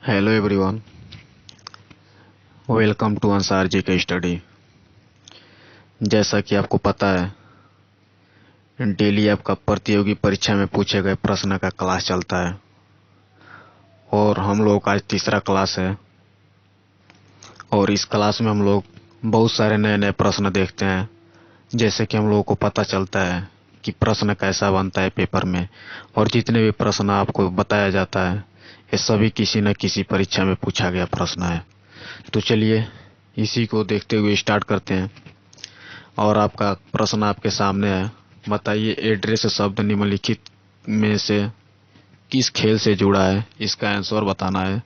Hello everyone, welcome to Ansar G K study. जैसा कि आपको पता है, डेली आपका प्रतियोगी परीक्षा में पूछे गए प्रश्न का क्लास चलता है और हम लोग का आज तीसरा क्लास है। और इस क्लास में हम लोग बहुत सारे नए नए प्रश्न देखते हैं, जैसे कि हम लोगों को पता चलता है कि प्रश्न कैसा बनता है पेपर में। और जितने भी प्रश्न आपको बताया जाता है, ये सभी किसी न किसी परीक्षा में पूछा गया प्रश्न है। तो चलिए इसी को देखते हुए स्टार्ट करते हैं। और आपका प्रश्न आपके सामने है। बताइए, एड्रेस शब्द निम्नलिखित में से किस खेल से जुड़ा है? इसका आंसर बताना है।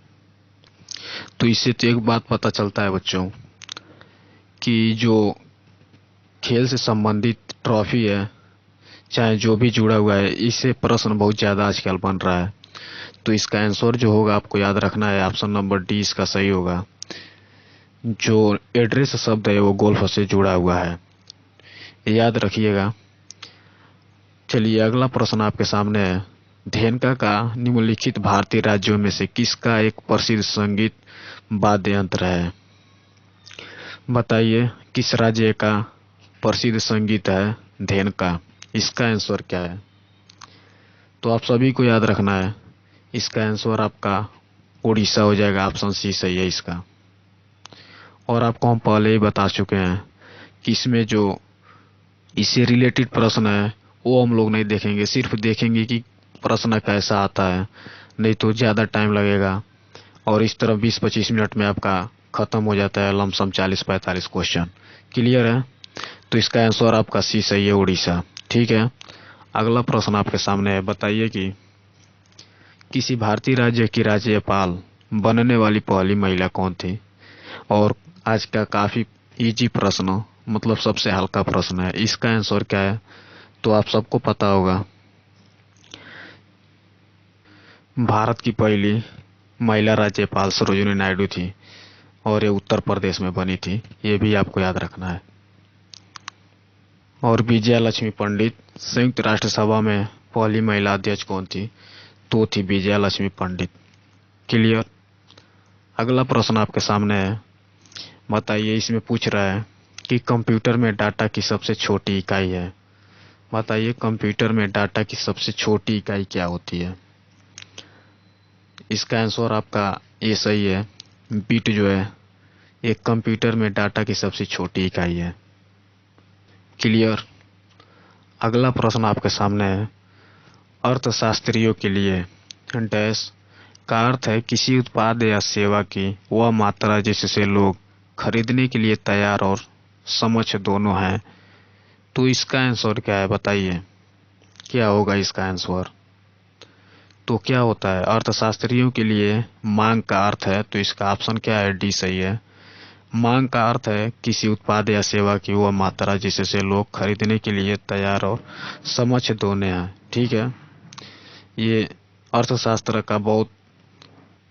तो इससे तो एक बात पता चलता है बच्चों, कि जो खेल से संबंधित ट्रॉफी है, चाहे जो भी जुड़ा हुआ है, इससे प्रश्न बहुत ज़्यादा आजकल बन रहा है। तो इसका आंसर जो होगा आपको याद रखना है, ऑप्शन नंबर डी इसका सही होगा। जो एड्रेस शब्द है वो गोल्फ से जुड़ा हुआ है, याद रखिएगा। चलिए अगला प्रश्न आपके सामने है। धेनुका का निम्नलिखित भारतीय राज्यों में से किसका एक प्रसिद्ध संगीत वाद्य यंत्र है? बताइए किस राज्य का प्रसिद्ध संगीत है धेनुका? इसका आंसर क्या है? तो आप सभी को याद रखना है, इसका आंसर आपका उड़ीसा हो जाएगा। ऑप्शन सी सही है इसका। और आपको हम पहले ही बता चुके हैं कि इसमें जो इससे रिलेटेड प्रश्न है वो हम लोग नहीं देखेंगे, सिर्फ देखेंगे कि प्रश्न कैसा आता है, नहीं तो ज़्यादा टाइम लगेगा। और इस तरह 20-25 मिनट में आपका ख़त्म हो जाता है लमसम 40-45 क्वेश्चन। क्लियर है? तो इसका आंसर आपका सी सही है, उड़ीसा। ठीक है, अगला प्रश्न आपके सामने है। बताइए कि किसी भारतीय राज्य की राज्यपाल बनने वाली पहली महिला कौन थी? और आज का काफ़ी इजी प्रश्न, मतलब सबसे हल्का प्रश्न है। इसका आंसर क्या है तो आप सबको पता होगा। भारत की पहली महिला राज्यपाल सरोजिनी नायडू थी और ये उत्तर प्रदेश में बनी थी, ये भी आपको याद रखना है। और विजया लक्ष्मी पंडित, संयुक्त राष्ट्र सभा में पहली महिला अध्यक्ष कौन थी? तो थी विजया लक्ष्मी पंडित। क्लियर? अगला प्रश्न आपके सामने है। बताइए, इसमें पूछ रहा है कि कंप्यूटर में डाटा की सबसे छोटी इकाई है। बताइए कंप्यूटर में डाटा की सबसे छोटी इकाई क्या होती है? इसका आंसर आपका ये सही है। बिट जो है एक कंप्यूटर में डाटा की सबसे छोटी इकाई है। क्लियर? अगला प्रश्न आपके सामने है। अर्थशास्त्रियों के लिए डैश का अर्थ है किसी उत्पाद या सेवा की वह मात्रा जिससे लोग खरीदने के लिए तैयार और समक्ष दोनों हैं। तो इसका आंसर क्या है? बताइए क्या होगा इसका आंसर? तो क्या होता है? अर्थशास्त्रियों के लिए मांग का अर्थ है, तो इसका ऑप्शन क्या है? डी सही है। मांग का अर्थ है किसी उत्पाद या सेवा की वह मात्रा जिससे लोग खरीदने के लिए तैयार और समक्ष दोनों हैं। ठीक है, ये अर्थशास्त्र का बहुत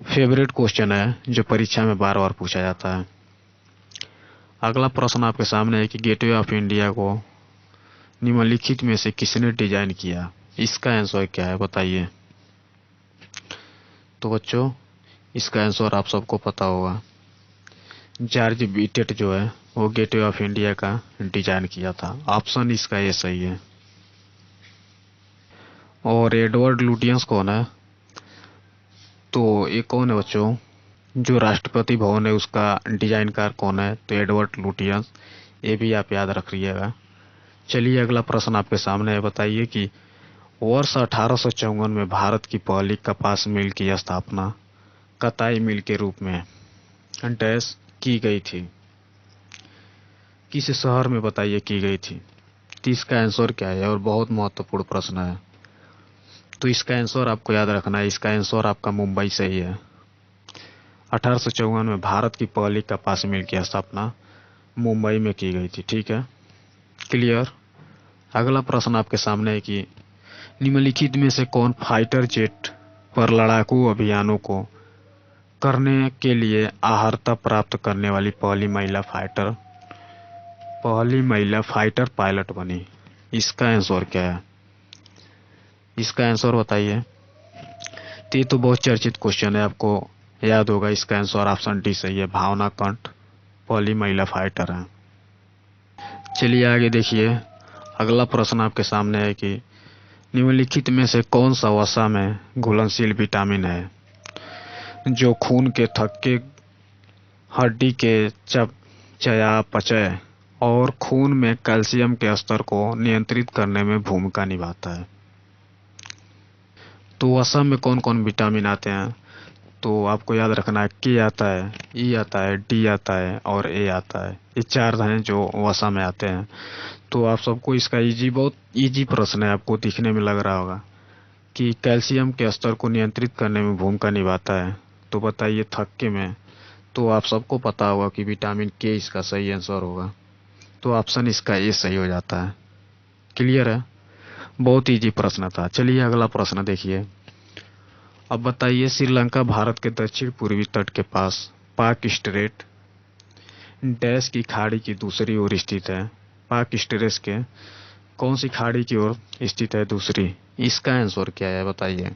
फेवरेट क्वेश्चन है जो परीक्षा में बार बार पूछा जाता है। अगला प्रश्न आपके सामने है कि गेटवे ऑफ इंडिया को निम्नलिखित में से किसने डिजाइन किया? इसका आंसर क्या है? बताइए। तो बच्चों इसका आंसर आप सबको पता होगा। जॉर्ज बीटेट जो है वो गेटवे ऑफ इंडिया का डिजाइन किया था। ऑप्शन इसका ये सही है। और एडवर्ड लुटियंस कौन है? तो ये कौन है बच्चों? जो राष्ट्रपति भवन है उसका डिजाइनकार कौन है? तो एडवर्ड लुटियंस। ये भी आप याद रखिएगा। चलिए अगला प्रश्न आपके सामने है। बताइए कि वर्ष 1854 में भारत की पहली कपास मिल की स्थापना कताई मिल के रूप में डैश की गई थी? किस शहर में बताइए की गई थी? तो इसका आंसर क्या है? और बहुत महत्वपूर्ण प्रश्न है, तो इसका आंसर आपको याद रखना है। इसका आंसर आपका मुंबई सही है। 1854 में भारत की पहली कपास मिल की स्थापना मुंबई में की गई थी। ठीक है, क्लियर? अगला प्रश्न आपके सामने है कि निम्नलिखित में से कौन फाइटर जेट पर लड़ाकू अभियानों को करने के लिए अर्हता प्राप्त करने वाली पहली महिला फाइटर पायलट बनी? इसका आंसर क्या है? इसका आंसर बताइए। तो ये तो बहुत चर्चित क्वेश्चन है, आपको याद होगा, इसका आंसर ऑप्शन डी सही है। भावना कंठ पहली महिला फाइटर है। चलिए आगे देखिए, अगला प्रश्न आपके सामने है कि निम्नलिखित में से कौन सा वसा में घुलनशील विटामिन है जो खून के थक्के, हड्डी के चयापचय और खून में कैल्शियम के स्तर को नियंत्रित करने में भूमिका निभाता है। तो वसा में कौन कौन विटामिन आते हैं, तो आपको याद रखना है के आता है, ई आता है, डी आता है और ए आता है। ये चार हैं जो वसा में आते हैं। तो आप सबको इसका बहुत इजी प्रश्न है, आपको दिखने में लग रहा होगा कि कैल्शियम के स्तर को नियंत्रित करने में भूमिका निभाता है। तो बताइए थक्के में, तो आप सबको पता होगा कि विटामिन के इसका सही आंसर होगा। तो ऑप्शन इसका ए सही हो जाता है। क्लियर है, बहुत इजी प्रश्न था। चलिए अगला प्रश्न देखिए। अब बताइए, श्रीलंका भारत के दक्षिण पूर्वी तट के पास पाक स्ट्रेट डैश की खाड़ी की दूसरी ओर स्थित है। पाक स्ट्रेट के कौन सी खाड़ी की ओर स्थित है दूसरी? इसका आंसर क्या है बताइए।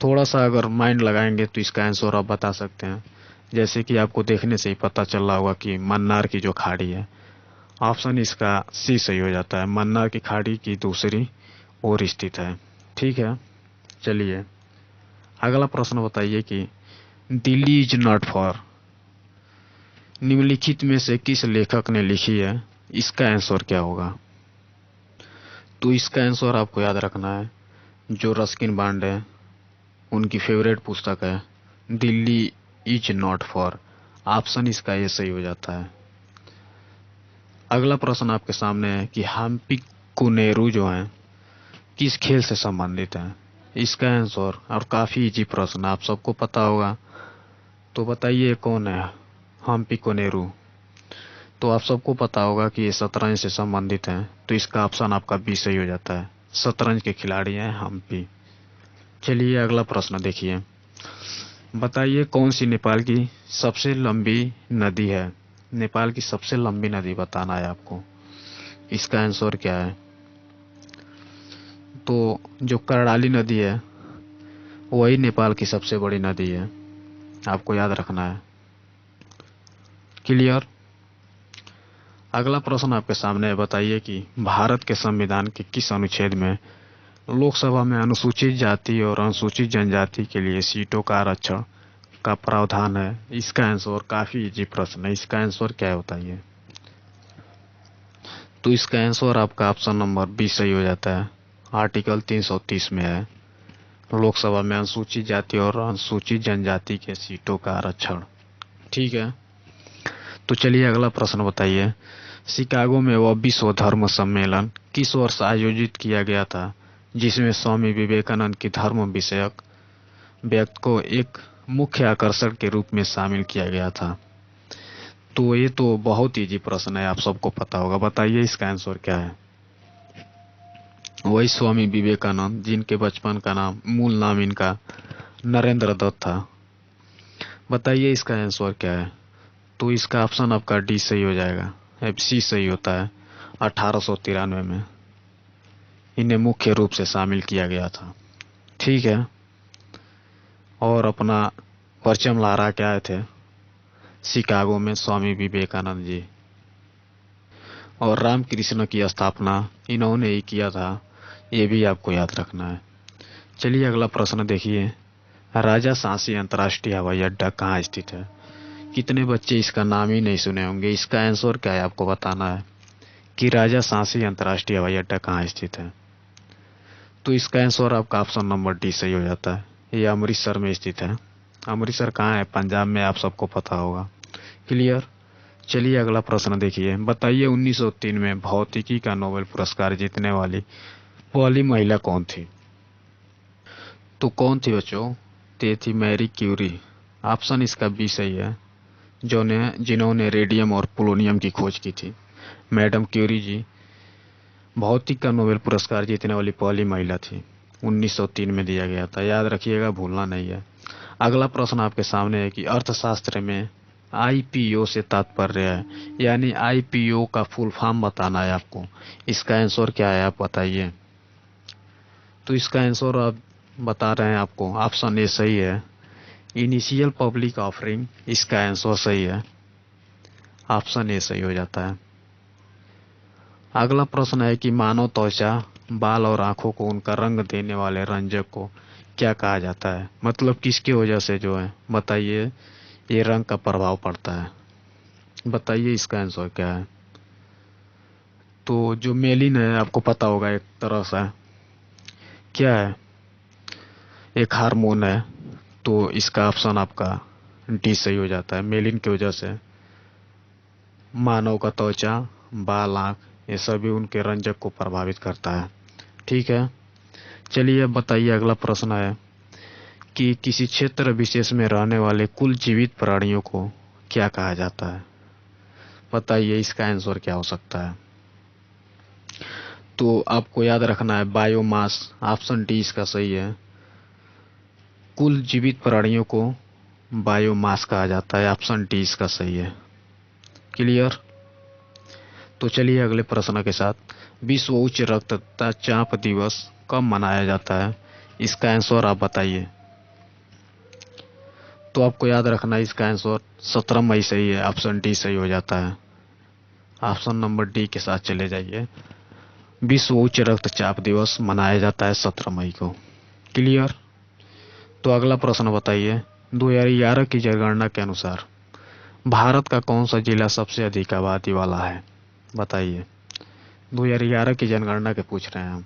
थोड़ा सा अगर माइंड लगाएंगे तो इसका आंसर आप बता सकते हैं। जैसे कि आपको देखने से ही पता चल रहा होगा कि मन्नार की जो खाड़ी है। ऑप्शन इसका सी सही हो जाता है। मन्नार की खाड़ी की दूसरी ओर स्थित है। ठीक है, चलिए अगला प्रश्न बताइए कि दिल्ली इज नॉट फॉर निम्नलिखित में से किस लेखक ने लिखी है? इसका आंसर क्या होगा? तो इसका आंसर आपको याद रखना है, जो रस्किन बॉन्ड है उनकी फेवरेट पुस्तक है Delhi is not for. Option इसका ये सही हो जाता है। अगला प्रश्न आपके सामने है कि हम्पी कोनेरू जो है किस खेल से संबंधित है? इसका आंसर, और काफी इजी प्रश्न, आप सबको पता होगा। तो बताइए कौन है हम्पी कोनेरू? तो आप सबको पता होगा कि ये शतरंज से संबंधित है। तो इसका ऑप्शन आपका बी सही हो जाता है। शतरंज के खिलाड़ी हैं हम्पी। चलिए अगला प्रश्न देखिए। बताइए कौन सी नेपाल की सबसे लंबी नदी है? नेपाल की सबसे लंबी नदी बताना है आपको। इसका आंसर क्या है? तो जो कर्णाली नदी है वही नेपाल की सबसे बड़ी नदी है, आपको याद रखना है। क्लियर। अगला प्रश्न आपके सामने है। बताइए कि भारत के संविधान के किस अनुच्छेद में लोकसभा में अनुसूचित जाति और अनुसूचित जनजाति के लिए सीटों का आरक्षण का प्रावधान है? इसका आंसर काफी इजी प्रश्न है। इसका आंसर क्या है बताइए। तो इसका आंसर आपका ऑप्शन नंबर बी सही हो जाता है। आर्टिकल 330 में है, लोकसभा में अनुसूचित जाति और अनुसूचित जनजाति के सीटों का आरक्षण। ठीक है, तो चलिए अगला प्रश्न बताइए। शिकागो में वह विश्व धर्म सम्मेलन किस वर्ष आयोजित किया गया था जिसमें स्वामी विवेकानंद की धर्म विषयक व्यक्त को एक मुख्य आकर्षण के रूप में शामिल किया गया था? तो ये तो बहुत इजी प्रश्न है, आप सबको पता होगा। बताइए इसका आंसर क्या है। वही स्वामी विवेकानंद, जिनके बचपन का नाम, मूल नाम इनका नरेंद्र दत्त था। बताइए इसका आंसर क्या है। तो इसका ऑप्शन आपका डी सही हो जाएगा। सी सही होता है। 1893 में इन्हें मुख्य रूप से शामिल किया गया था। ठीक है, और अपना परचम लहरा के आए थे शिकागो में स्वामी विवेकानंद जी। और रामकृष्ण की स्थापना इन्होंने ही किया था, ये भी आपको याद रखना है। चलिए अगला प्रश्न देखिए। राजा सांसी अंतर्राष्ट्रीय हवाई अड्डा कहाँ स्थित है? कितने बच्चे इसका नाम ही नहीं सुने होंगे। इसका आंसर क्या है आपको बताना है कि राजा सांसी अंतर्राष्ट्रीय हवाई अड्डा कहाँ स्थित है। तो इसका आंसर आपका ऑप्शन नंबर डी सही हो जाता है। ये अमृतसर में स्थित है। अमृतसर कहाँ है? पंजाब में, आप सबको पता होगा। क्लियर। चलिए अगला प्रश्न देखिए। बताइए 1903 में भौतिकी का नोबेल पुरस्कार जीतने वाली पहली महिला कौन थी? तो कौन थी बच्चों? ते थी मैरी क्यूरी। ऑप्शन इसका बी सही है, जिन्होंने रेडियम और पोलोनियम की खोज की थी। मैडम क्यूरी जी भौतिक का नोबेल पुरस्कार जीतने वाली पहली महिला थी। 1903 में दिया गया था, याद रखिएगा, भूलना नहीं है। अगला प्रश्न आपके सामने है कि अर्थशास्त्र में आईपीओ से तात्पर्य है, यानी आईपीओ का फुल फॉर्म बताना है आपको। इसका आंसर क्या है आप बताइए। तो इसका आंसर आप बता रहे हैं आपको, ऑप्शन ए सही है। इनिशियल पब्लिक ऑफरिंग इसका आंसर सही है, ऑप्शन ए सही हो जाता है। अगला प्रश्न है कि मानव त्वचा, बाल और आंखों को उनका रंग देने वाले रंजक को क्या कहा जाता है, मतलब किसकी वजह से जो है बताइए ये रंग का प्रभाव पड़ता है, बताइए इसका आंसर क्या है। तो जो मेलिन है आपको पता होगा एक तरह से क्या है, एक हार्मोन है, तो इसका ऑप्शन आपका डी सही हो जाता है। मेलिन की वजह से मानव का त्वचा, बाल, आंख ये सभी उनके रंजक को प्रभावित करता है। ठीक है, चलिए अब बताइए अगला प्रश्न है कि किसी क्षेत्र विशेष में रहने वाले कुल जीवित प्राणियों को क्या कहा जाता है, बताइए इसका आंसर क्या हो सकता है। तो आपको याद रखना है बायोमास, ऑप्शन डी इसका सही है। कुल जीवित प्राणियों को बायोमास कहा जाता है, ऑप्शन डी इसका सही है। क्लियर। तो चलिए अगले प्रश्न के साथ, विश्व उच्च रक्तचाप दिवस कब मनाया जाता है, इसका आंसर आप बताइए। तो आपको याद रखना है इसका आंसर 17 मई सही है, ऑप्शन डी सही हो जाता है। ऑप्शन नंबर डी के साथ चले जाइए। विश्व उच्च रक्तचाप दिवस मनाया जाता है 17 मई को। क्लियर। तो अगला प्रश्न बताइए, 2011 की जनगणना के अनुसार भारत का कौन सा जिला सबसे अधिक आबादी वाला है, बताइए। 2011 की जनगणना के पूछ रहे हैं हम,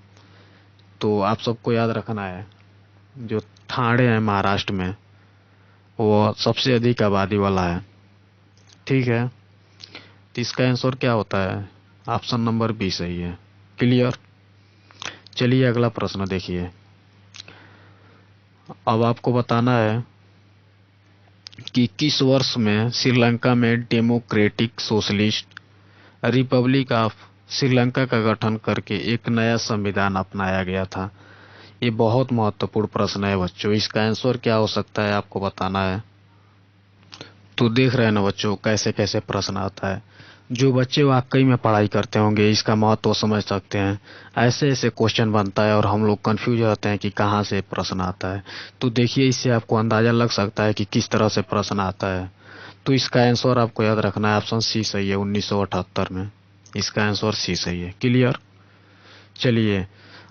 तो आप सबको याद रखना है जो ठाणे है महाराष्ट्र में वो सबसे अधिक आबादी वाला है। ठीक है, तो इसका आंसर क्या होता है, ऑप्शन नंबर बी सही है। क्लियर। चलिए अगला प्रश्न देखिए, अब आपको बताना है कि किस वर्ष में श्रीलंका में democratic socialist Republic of Sri Lanka का गठन करके एक नया संविधान अपनाया गया था। ये बहुत महत्वपूर्ण प्रश्न है बच्चों, इसका आंसर क्या हो सकता है आपको बताना है। तो देख रहे हैं ना बच्चों कैसे कैसे प्रश्न आता है, जो बच्चे वाकई में पढ़ाई करते होंगे इसका महत्व समझ सकते हैं। ऐसे ऐसे क्वेश्चन बनता है और हम लोग कंफ्यूज रहते हैं कि कहाँ से प्रश्न आता है। तो देखिए इससे आपको अंदाजा लग सकता है कि किस तरह से प्रश्न आता है। तो इसका आंसर आपको याद रखना है, ऑप्शन सी सही है, 1978 में इसका आंसर सी सही है। क्लियर। चलिए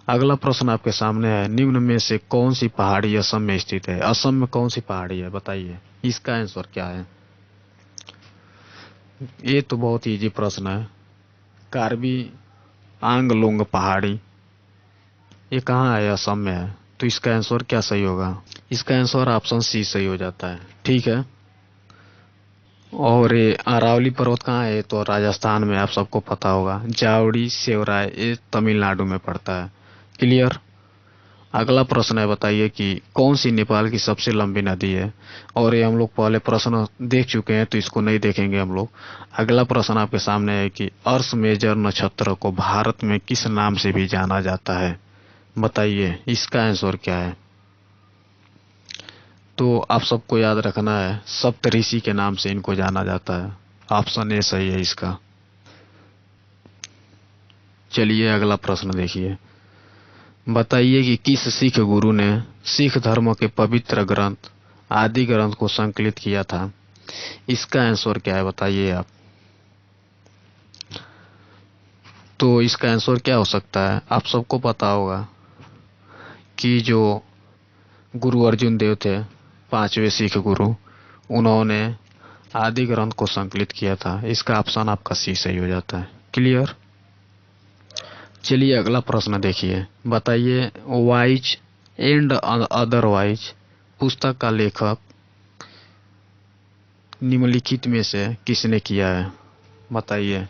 अगला प्रश्न आपके सामने है, निम्न में से कौन सी पहाड़ी असम में स्थित है, असम में कौन सी पहाड़ी है बताइए, इसका आंसर क्या है। ये तो बहुत इजी प्रश्न है, कार्बी आंगलोंग पहाड़ी, ये कहाँ है, असम में है। तो इसका आंसर क्या सही होगा, इसका आंसर ऑप्शन सी सही हो जाता है। ठीक है, और ये अरावली पर्वत कहाँ है, तो राजस्थान में, आप सबको पता होगा। जावड़ी सेवराय ये तमिलनाडु में पड़ता है। क्लियर। अगला प्रश्न है, बताइए कि कौन सी नेपाल की सबसे लंबी नदी है, और ये हम लोग पहले प्रश्न देख चुके हैं तो इसको नहीं देखेंगे हम लोग। अगला प्रश्न आपके सामने है कि अर्स मेजर नक्षत्र को भारत में किस नाम से भी जाना जाता है, बताइए इसका आंसर क्या है। तो आप सबको याद रखना है सप्तऋषि के नाम से इनको जाना जाता है, ऑप्शन ए सही है इसका। चलिए अगला प्रश्न देखिए, बताइए कि किस सिख गुरु ने सिख धर्म के पवित्र ग्रंथ आदि ग्रंथ को संकलित किया था, इसका आंसर क्या है बताइए आप। तो इसका आंसर क्या हो सकता है, आप सबको पता होगा कि जो गुरु अर्जुन देव थे, पांचवें सिख गुरु, उन्होंने आदि ग्रंथ को संकलित किया था। इसका ऑप्शन आपका सी सही हो जाता है। क्लियर। चलिए अगला प्रश्न देखिए, बताइए वाइज एंड अदरवाइज पुस्तक का लेखक निम्नलिखित में से किसने किया है, बताइए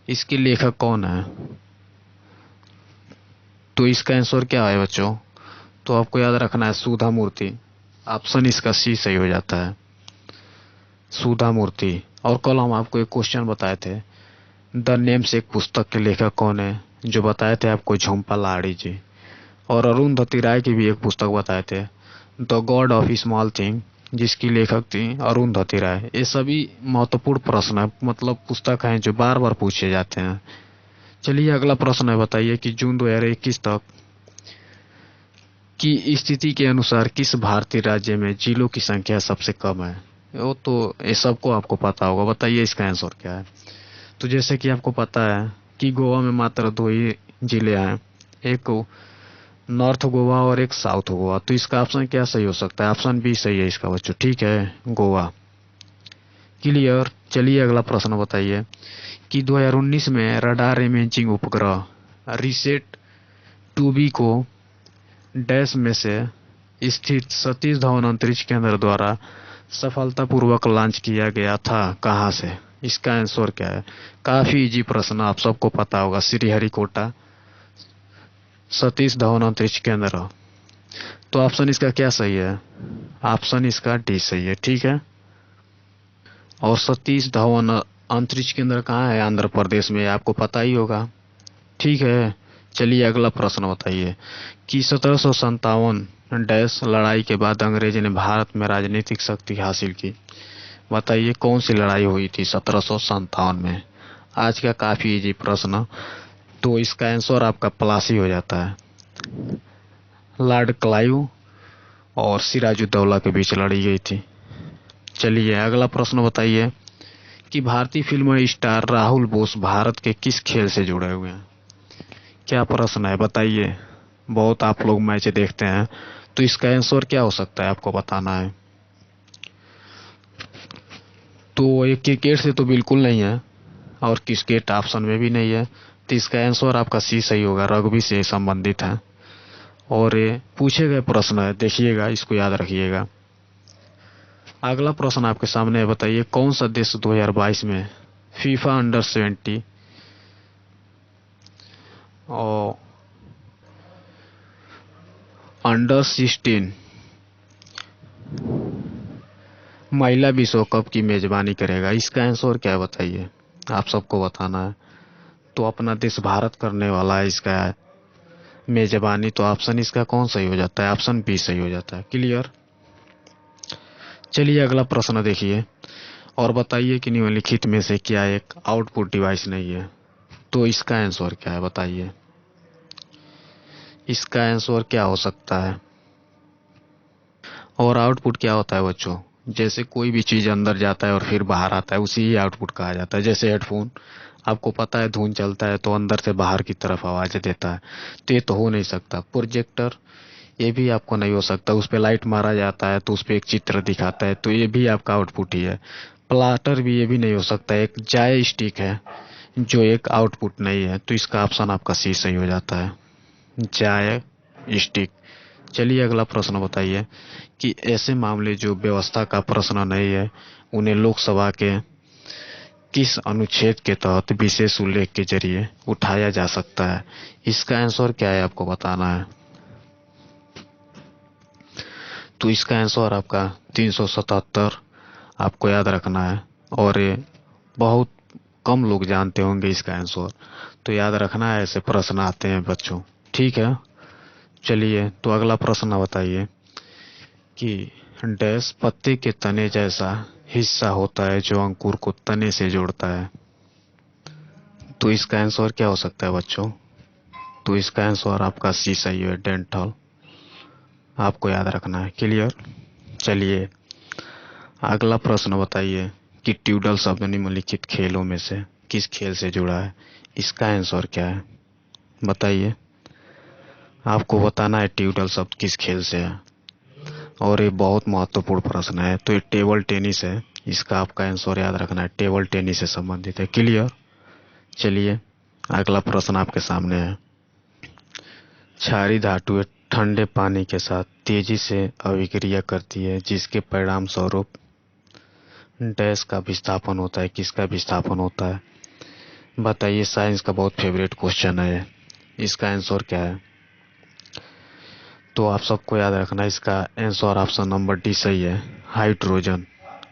इसके लेखक कौन है। तो इसका आंसर क्या है बच्चों, तो आपको याद रखना है सुधा मूर्ति, ऑप्शन इसका सी सही हो जाता है, सुधा मूर्ति। और कल हम आपको एक क्वेश्चन बताए थे, द नेम से एक पुस्तक के लेखक कौन है, जो बताए थे आपको झुम्पा लाहिड़ी जी। और अरुंधति राय की भी एक पुस्तक बताए थे, the God of small thing, जिसकी लेखक थी अरुंधति राय। ये सभी महत्वपूर्ण प्रश्न है, मतलब पुस्तक हैं जो बार बार पूछे जाते हैं। चलिए अगला प्रश्न है, बताइए कि जून 2021 तक कि स्थिति के अनुसार किस भारतीय राज्य में जिलों की संख्या सबसे कम है? वो तो ये सबको आपको पता होगा, बताइए इसका आंसर क्या है। तो जैसे कि आपको पता है कि गोवा में मात्र दो ही जिले हैं, एक नॉर्थ गोवा और एक साउथ गोवा। तो इसका ऑप्शन क्या सही हो सकता है? ऑप्शन बी सही है इसका बच्चों, ठीक है, गोवा। क्लियर। चलिए अगला प्रश्न बताइए कि 2019 में रडार इमेजिंग उपग्रह रिसेट 2B को डैश में से स्थित सतीश धवन अंतरिक्ष केंद्र द्वारा सफलतापूर्वक लॉन्च किया गया था, कहां से? इसका आंसर क्या है? काफी इजी प्रश्न, आप सबको पता होगा, श्रीहरिकोटा सतीश धवन अंतरिक्ष केंद्र। तो ऑप्शन इसका क्या सही है? ऑप्शन इसका डी सही है, ठीक है। और सतीश धवन अंतरिक्ष केंद्र कहाँ है? आंध्र प्रदेश में, आपको पता ही होगा, ठीक है। चलिए अगला प्रश्न बताइए कि 1757 डैश लड़ाई के बाद अंग्रेज ने भारत में राजनीतिक शक्ति हासिल की, बताइए कौन सी लड़ाई हुई थी 1757 में? आज का काफी इजी प्रश्न, तो इसका आंसर आपका प्लासी हो जाता है। लॉर्ड क्लाइव और सिराजुद्दौला के बीच लड़ी गई थी। चलिए अगला प्रश्न बताइए कि भारतीय फिल्म स्टार राहुल बोस भारत के किस खेल से जुड़े हुए हैं? क्या प्रश्न है, बताइए। बहुत आप लोग मैच देखते हैं, तो इसका आंसर क्या हो सकता है आपको बताना है। तो ये क्रिकेट से तो बिल्कुल नहीं है, और क्रिकेट ऑप्शन में भी नहीं है, तो इसका आंसर आपका सी सही होगा, रग्बी से संबंधित है। और ये पूछे गए प्रश्न है, देखिएगा, इसको याद रखिएगा। अगला प्रश्न आपके सामने है, बताइए कौन सा देश 2022 में फीफा अंडर 20 और अंडर 16 महिला विश्व कप की मेजबानी करेगा? इसका आंसर क्या है बताइए, आप सबको बताना है। तो अपना देश भारत करने वाला है इसका मेजबानी, तो ऑप्शन इसका कौन सही हो जाता है? ऑप्शन बी सही हो जाता है। क्लियर। चलिए अगला प्रश्न देखिए और बताइए कि निम्नलिखित में से क्या एक आउटपुट डिवाइस नहीं है? तो इसका आंसर क्या है बताइए, इसका आंसर क्या हो सकता है? और आउटपुट क्या होता है बच्चों? जैसे कोई भी चीज अंदर जाता है और फिर बाहर आता है, उसी ही आउटपुट कहा जाता है। जैसे हेडफोन, आपको पता है धुन चलता है तो अंदर से बाहर की तरफ आवाज देता है, तो ये तो हो नहीं सकता। प्रोजेक्टर, ये भी आपको नहीं हो सकता, उस पे लाइट मारा जाता है तो उस पे एक चित्र दिखाता है, तो ये भी आपका आउटपुट ही है। प्लाटर भी, ये भी नहीं हो सकता। एक जाय स्टिक है जो एक आउटपुट नहीं है, तो इसका ऑप्शन आपका सी सही हो जाता है, जाय स्टिक। चलिए अगला प्रश्न बताइए कि ऐसे मामले जो व्यवस्था का प्रश्न नहीं है, उन्हें लोकसभा के किस अनुच्छेद के तहत विशेष उल्लेख के जरिए उठाया जा सकता है? इसका आंसर क्या है आपको बताना है। तो इसका आंसर आपका 377 आपको याद रखना है, और ये बहुत कम लोग जानते होंगे इसका आंसर, तो याद रखना है, ऐसे प्रश्न आते हैं बच्चों, ठीक है। चलिए तो अगला प्रश्न बताइए कि डैश पत्ते के तने जैसा हिस्सा होता है जो अंकुर को तने से जोड़ता है? तो इसका आंसर क्या हो सकता है बच्चों? तो इसका आंसर आपका सी सही है, डेंटल, आपको याद रखना है। क्लियर। चलिए अगला प्रश्न बताइए कि ट्यूडल शब्द निम्नलिखित खेलों में से किस खेल से जुड़ा है? इसका आंसर क्या है बताइए, आपको बताना है ट्यूडल शब्द किस खेल से है। और ये बहुत महत्वपूर्ण प्रश्न है, तो ये टेबल टेनिस है, इसका आपका आंसर याद रखना है, टेबल टेनिस से संबंधित है। क्लियर। चलिए अगला प्रश्न आपके सामने है, क्षारीय धातु ठंडे पानी के साथ तेजी से अभिक्रिया करती है जिसके परिणाम स्वरूप डैश का विस्थापन होता है, किसका विस्थापन होता है? बताइए, साइंस का बहुत फेवरेट क्वेश्चन है, इसका आंसर क्या है? तो आप सबको याद रखना है, इसका आंसर ऑप्शन नंबर डी सही है, hydrogen.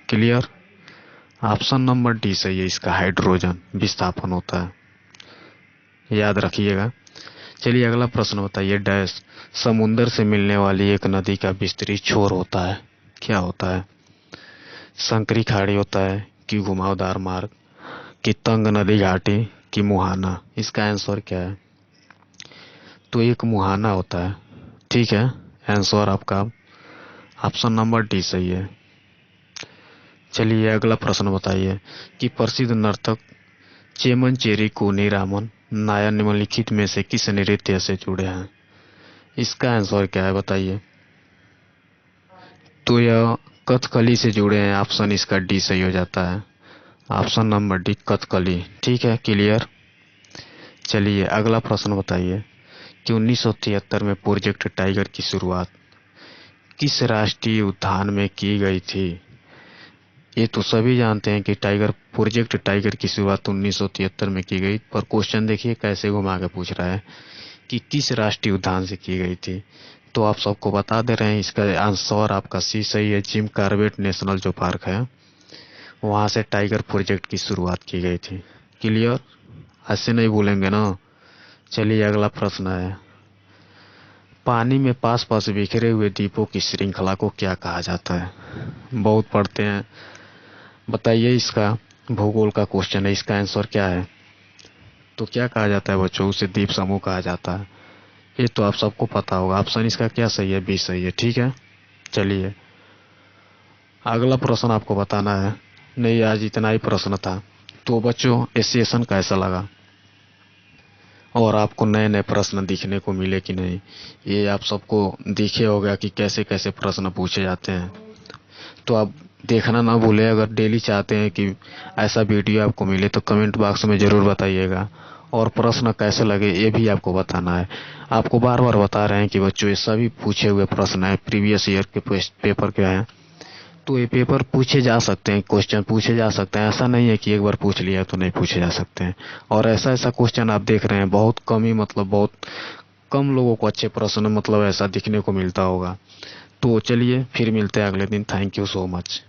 Clear. Option number D सही है, इसका हाइड्रोजन विस्थापन होता है, याद रखिएगा। चलिए अगला प्रश्न बताइए, डैश समुंदर से मिलने वाली एक नदी का विस्तृत छोर होता है, क्या होता है? संकरी खाड़ी होता है कि घुमावदार मार्ग कि तंग नदी घाटी कि मुहाना? इसका आंसर क्या है? तो एक मुहाना होता है, ठीक है, आंसर आपका ऑप्शन नंबर डी सही है। चलिए अगला प्रश्न बताइए कि प्रसिद्ध नर्तक चेमन कोनी रामन नायर निम्नलिखित में से किस नृत्य से जुड़े हैं? इसका आंसर क्या है बताइए। तो यह कथकली से जुड़े हैं। ऑप्शन इसका डी सही हो जाता है। Option number D Kathakali. ठीक है, क्लियर। चलिए अगला प्रश्न बताइए कि 1973 में प्रोजेक्ट टाइगर की शुरुआत किस राष्ट्रीय उद्यान में की गई थी? ये तो सभी जानते हैं कि प्रोजेक्ट टाइगर की शुरुआत 1973 में की गई, पर क्वेश्चन देखिए कैसे घुमा के पूछ रहा है कि किस राष्ट्रीय उद्यान से की गई थी। तो आप सबको बता दे रहे हैं, इसका आंसर आपका सी सही है। जिम कॉर्बेट नेशनल जो पार्क है वहां से टाइगर प्रोजेक्ट की शुरुआत की गई थी। क्लियर, ऐसे नहीं भूलेंगे ना। चलिए अगला प्रश्न है, पानी में पास पास बिखरे हुए द्वीपों की श्रृंखला को क्या कहा जाता है? बहुत पढ़ते हैं, बताइए। इसका भूगोल का क्वेश्चन है, इसका आंसर क्या है? तो क्या कहा जाता है बच्चों? उसे द्वीप समूह कहा जाता है। ये तो आप सबको पता होगा। ऑप्शन इसका क्या सही है? बी सही है। ठीक है, चलिए अगला प्रश्न आपको बताना है। नहीं, आज इतना ही प्रश्न था। तो बच्चों ये सेशन कैसा लगा और आपको नए नए प्रश्न दिखने को मिले कि नहीं, ये आप सबको दिखे होगा कि कैसे कैसे प्रश्न पूछे जाते हैं। तो आप देखना ना भूले। अगर डेली चाहते हैं कि ऐसा वीडियो आपको मिले तो कमेंट बॉक्स में जरूर बताइएगा, और प्रश्न कैसे लगे ये भी आपको बताना है। आपको बार बार बता रहे हैं कि बच्चों ये सभी पूछे हुए प्रश्न है, प्रीवियस ईयर के पेपर के हैं। तो ये पेपर पूछे जा सकते हैं, क्वेश्चन पूछे जा सकते हैं। ऐसा नहीं है कि एक बार पूछ लिया तो नहीं पूछे जा सकते हैं। और ऐसा ऐसा क्वेश्चन आप देख रहे हैं, बहुत कम ही, मतलब बहुत कम लोगों को अच्छे प्रश्न मतलब ऐसा दिखने को मिलता होगा। तो चलिए फिर मिलते हैं अगले दिन। Thank you so much.